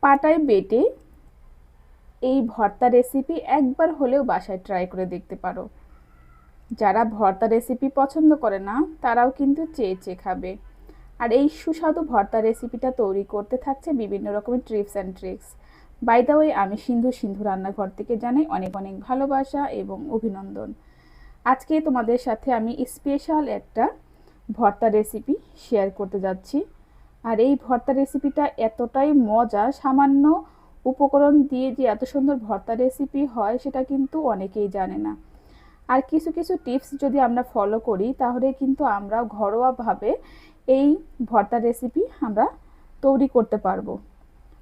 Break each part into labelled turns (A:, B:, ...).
A: পাটায় বেটে এই ভর্তা রেসিপি একবার হলেও বাসায় ট্রাই করে দেখতে পারো। যারা ভর্তা রেসিপি পছন্দ করে না তারাও কিন্তু চেয়ে চেয়ে খাবে। আর এই সুস্বাদু ভর্তা রেসিপিটা তৈরি করতে থাকছে বিভিন্ন রকমের tips and tricks. By the way, আমি সিন্ধু রান্নাঘর থেকে জানাই অনেক অনেক ভালোবাসা এবং অভিনন্দন। আজকে তোমাদের সাথে আমি স্পেশাল একটা ভর্তা রেসিপি শেয়ার করতে যাচ্ছি। আর এই ভর্তা রেসিপিটা এতটাই মজা, সামান্য উপকরণ দিয়ে যে এত সুন্দর ভর্তা রেসিপি হয় সেটা কিন্তু অনেকেই জানে না। আর কিছু কিছু টিপস যদি আমরা ফলো করি তাহলে কিন্তু আমরা ঘরোয়াভাবে এই ভর্তা রেসিপি আমরা তৈরি করতে পারবো।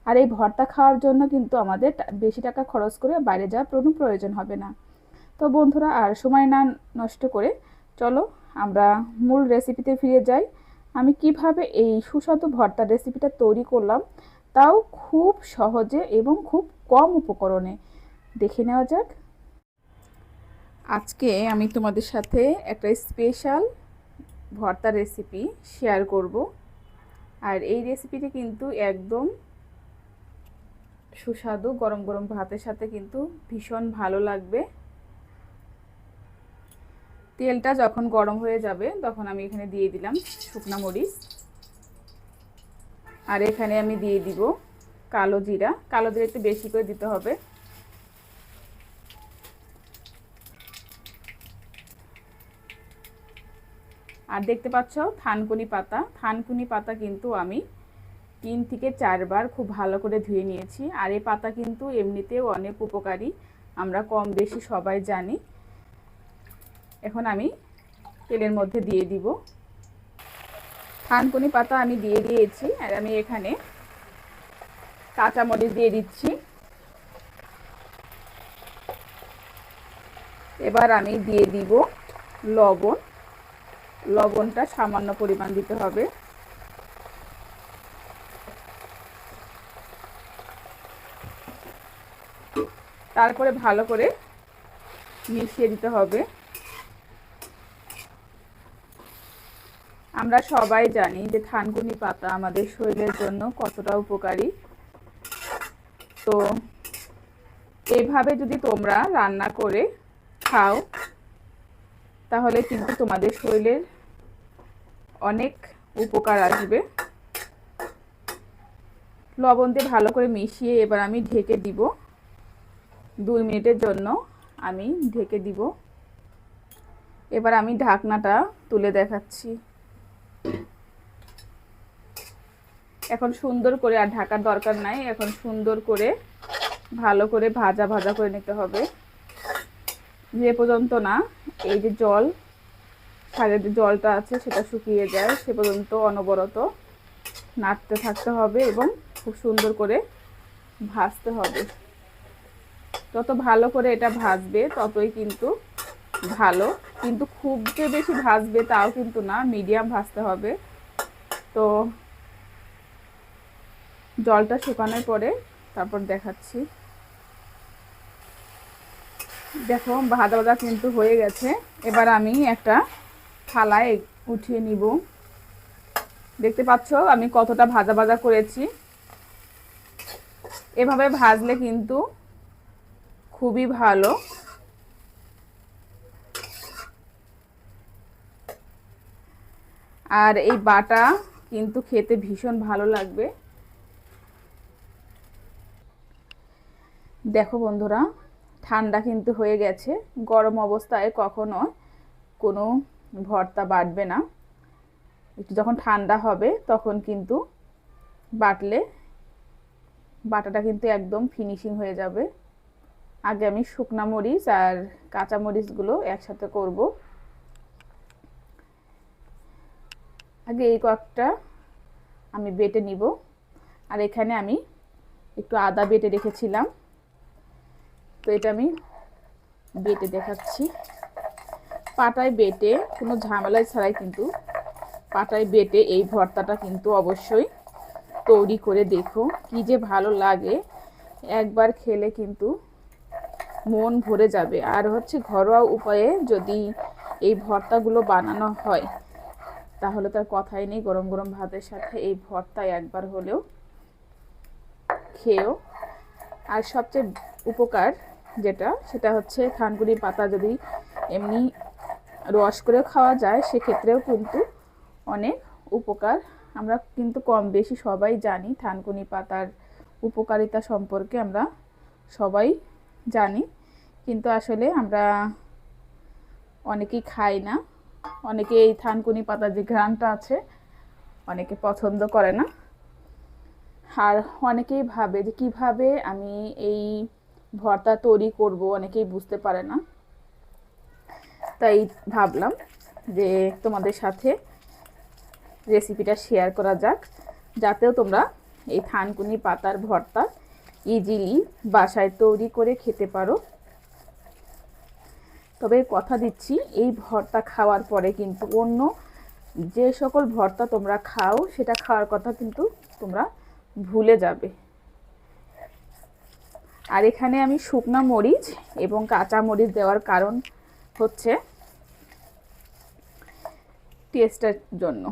A: আর এই ভর্তা খাওয়ার জন্য কিন্তু আমাদের বেশি টাকা খরচ করে বাইরে যাওয়ার কোনো প্রয়োজন হবে না। তো বন্ধুরা, আর সময় না নষ্ট করে চলো আমরা মূল রেসিপিতে ফিরে যাই। আমি কিভাবে এই সুস্বাদু ভর্তা রেসিপিটা তৈরি করলাম তাও খুব সহজে এবং খুব কম উপকরণে, দেখে নেওয়া যাক। আজকে আমি তোমাদের সাথে একটা স্পেশাল ভর্তা রেসিপি শেয়ার করব। আর এই রেসিপিটি কিন্তু একদম সুস্বাদু, গরম গরম ভাতের সাথে কিন্তু ভীষণ ভালো লাগবে। তেলটা যখন গরম হয়ে যাবে তখন আমি এখানে দিয়ে দিলাম শুকনা মরিচ, আর এখানে আমি দিয়ে দিব কালো জিরা। কালো জিরা একটু বেশি করে দিতে হবে। আর দেখতে পাচ্ছ থানকুনি পাতা। থানকুনি পাতা কিন্তু আমি 3 থেকে 4 বার খুব ভালো করে ধুয়ে নিয়েছি। আর এই পাতা কিন্তু এমনিতেও অনেক উপকারী, আমরা কম বেশি সবাই জানি। এখন আমি তেলের মধ্যে দিয়ে দিব থানকুনি পাতা। আমি দিয়ে দিয়েছি। আর আমি এখানে কাঁচামরিচ দিয়ে দিচ্ছি। এবার আমি দিয়ে দিব লবণ। লবণটা সামান্য পরিমাণ দিতে হবে। তারপরে ভালো করে মিশিয়ে দিতে হবে। আমরা সবাই জানি যে থানকুনি পাতা আমাদের শরীরের জন্য কতটা উপকারী। তো এইভাবে যদি তোমরা রান্না করে খাও তাহলে কিন্তু তোমাদের শরীরের অনেক উপকার আসবে। লবণ দিয়ে ভালো করে মিশিয়ে এবার আমি ঢেকে দিব। 2 মিনিটের জন্য আমি ঢেকে দিব। এবার আমি ঢাকনাটা তুলে দেখাচ্ছি। এখন সুন্দর করে, আর ঢাকার দরকার নাই, এখন সুন্দর করে ভালো করে ভাজা ভাজা করে নিতে হবে, যে পর্যন্ত না এই যে জল, শাকের যে জলটা আছে সেটা শুকিয়ে যায় সে পর্যন্ত অনবরত নাড়তে থাকতে হবে এবং খুব সুন্দর করে ভাজতে হবে। যত ভালো করে এটা ভাজবে ততই কিন্তু ভালো, কিন্তু খুব যে বেশি ভাজবে তাও কিন্তু না, মিডিয়াম ভাজতে হবে। তো জলটা শুকানোর পরে তারপর দেখাচ্ছি। দেখো ভাজা ভাজা কিন্তু হয়ে গেছে। এবার আমি একটা থালায় উঠিয়ে নিব। দেখতে পাচ্ছ আমি কতটা ভাজা ভাজা করেছি। এভাবে ভাজলে কিন্তু খুবই ভালো। আর এই বাটা কিন্তু খেতে ভীষণ ভালো লাগবে। দেখো বন্ধুরা, ঠান্ডা কিন্তু হয়ে গেছে। গরম অবস্থায় কখনো কোনো ভর্তা বাটবে না, একটু যখন ঠান্ডা হবে তখন কিন্তু বাটলে বাটাটা কিন্তু একদম ফিনিশিং হয়ে যাবে। আগে আমি শুকনা মরিচ আর কাঁচা মরিচগুলো একসাথে করব। আগে এই কয়েকটা আমি বেটে নিব। আর এখানে আমি একটু আদা বেটে রেখেছিলাম, তো এটা আমি বেটে দেখাচ্ছি। পাটায় বেটে কোনো ঝামেলা ছাড়াই কিন্তু পাটায় বেটে এই ভর্তাটা কিন্তু অবশ্যই তৈরি করে দেখো, কি যে ভালো লাগে। একবার খেলে কিন্তু মন ভরে যাবে। আর হচ্ছে ঘরোয়া উপায়ে যদি এই ভর্তাগুলো বানানো হয় তাহলে তার কথাই নেই। গরম গরম ভাতের সাথে এই ভর্তা একবার হলেও খেয়েও। আর সবচেয়ে উপকার সেটা হচ্ছে থানকুনি পাতা যদি এমনি রস করে খাওয়া যায় সেক্ষেত্রেও কিন্তু অনেক উপকার। আমরা কিন্তু কম বেশি সবাই জানি থানকুনি পাতার উপকারিতা সম্পর্কে, আমরা সবাই জানি, কিন্তু আসলে আমরা অনেকেই খাই না। অনেকে এই থানকুনি পাতার যে ঘ্রাণটা আছে অনেকে পছন্দ করে না। আর অনেকেই ভাবে যে কিভাবে আমি এই ভর্তা তৈরি করব, অনেকেই বুঝতে পারে না। তাই ভাবলাম যে তোমাদের সাথে রেসিপিটা শেয়ার করা যাক, যাতেও তোমরা এই থানকুনি পাতার ভর্তা ইজিলি বাসায় তৈরি করে খেতে পারো। তবে কথা দিচ্ছি, এই ভর্তা খাওয়ার পরে কিন্তু অন্য যে সকল ভর্তা তোমরা খাও সেটা খাওয়ার কথা কিন্তু তোমরা ভুলে যাবে। আর এখানে আমি শুকনো মরিচ এবং কাঁচা মরিচ দেওয়ার কারণ হচ্ছে টেস্টের জন্য।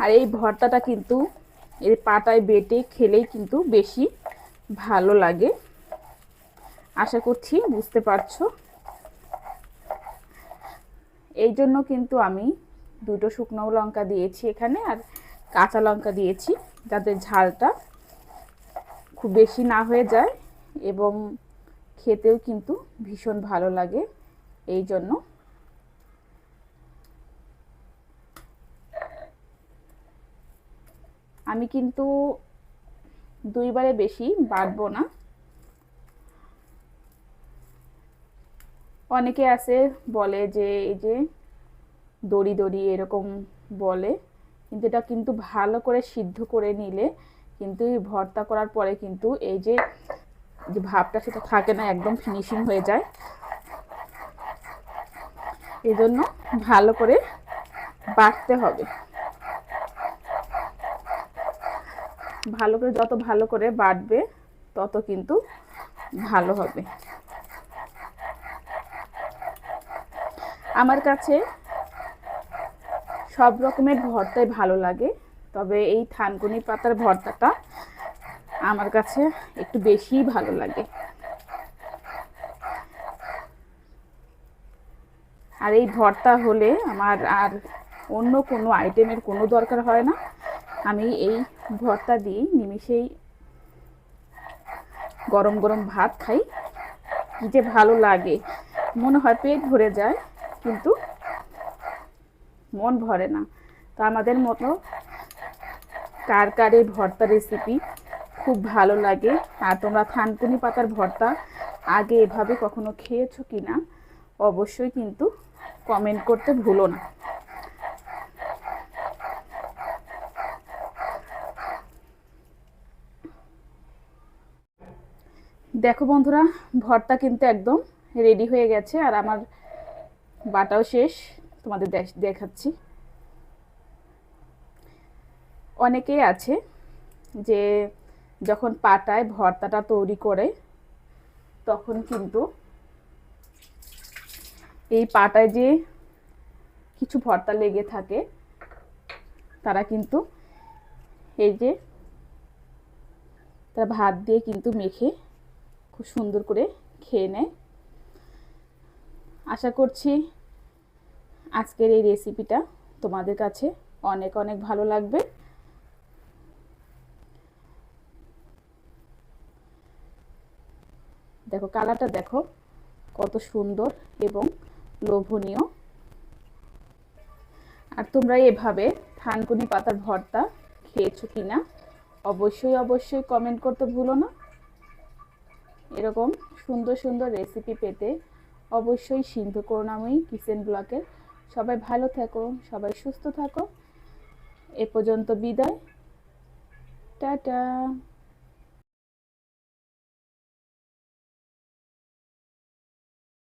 A: আর এই ভর্তাটা কিন্তু এই পাটায় বেটে খেলেই কিন্তু বেশি ভালো লাগে। আশা করছি বুঝতে পারছো। এই জন্য কিন্তু আমি দুটো শুকনো লঙ্কা দিয়েছি এখানে, আর কাঁচা লঙ্কা দিয়েছি, যাতে ঝালটা খুব বেশি না হয়ে যায় এবং খেতেও কিন্তু ভীষণ ভালো লাগে। এই জন্য আমি কিন্তু দুইবারে বেশি বাটবো না। অনেকে আছে বলে যে এই যে দড়ি দড়ি এরকম বলে, কিন্তু এটা কিন্তু ভালো করে সিদ্ধ করে নিলে কিন্তু ভর্তা করার পরে কিন্তু এই যে ভাবটা সেটা থাকে না, একদম ফিনিশিং হয়ে যায়। এই জন্য ভালো করে বাটতে হবে। ভালো করে যত ভালো করে বাটবে তত কিন্তু ভালো হবে। আমার কাছে সব রকমের ভর্তাই ভালো লাগে, তবে এই থানকুনি পাতার ভর্তাটা আমার কাছে একটু বেশিই ভালো লাগে। আর এই ভর্তা হলে আমার আর অন্য কোনো আইটেমের কোনো দরকার হয় না। আমি এই ভর্তা দিয়েই নিমিষেই গরম গরম ভাত খাই। কি যে ভালো লাগে, মনে হয় পেট ভরে যায়, কিন্তু মন ভরে না। তো আমাদের মতো কার কার এই ভর্তা রেসিপি খুব ভালো লাগে, আর তোমরা থানকুনি পাতার ভর্তা আগে এভাবে কখনো খেয়েছো কি না অবশ্যই কিন্তু কমেন্ট করতে ভুলো না। দেখো বন্ধুরা, ভর্তা কিন্তু একদম রেডি হয়ে গেছে, আর আমার বাটাও শেষ, তোমাদের দেখাচ্ছি। অনেকেই আছে যে যখন পাটায় ভর্তাটা তৈরি করে তখন কিন্তু এই পাটায় যে কিছু ভর্তা লেগে থাকে তারা কিন্তু এই যে তারা ভাত দিয়ে কিন্তু মেখে খুব সুন্দর করে খেয়ে নেয়। আশা করছি আজকের এই রেসিপিটা তোমাদের কাছে অনেক অনেক ভালো লাগবে। দেখো কালারটা দেখো কত সুন্দর এবং লোভনীয়। আর তোমরা এভাবে থানকুনি পাতার ভর্তা খেয়েছো কিনা অবশ্যই অবশ্যই কমেন্ট করতে ভুলো না। এরকম সুন্দর সুন্দর রেসিপি পেতে অবশ্যই সিন্ধু করুণাময়ী কিচেন ব্লগের সবাই ভালো থেকো, সবাই সুস্থ থাকো। এ পর্যন্ত বিদায়, টাটা।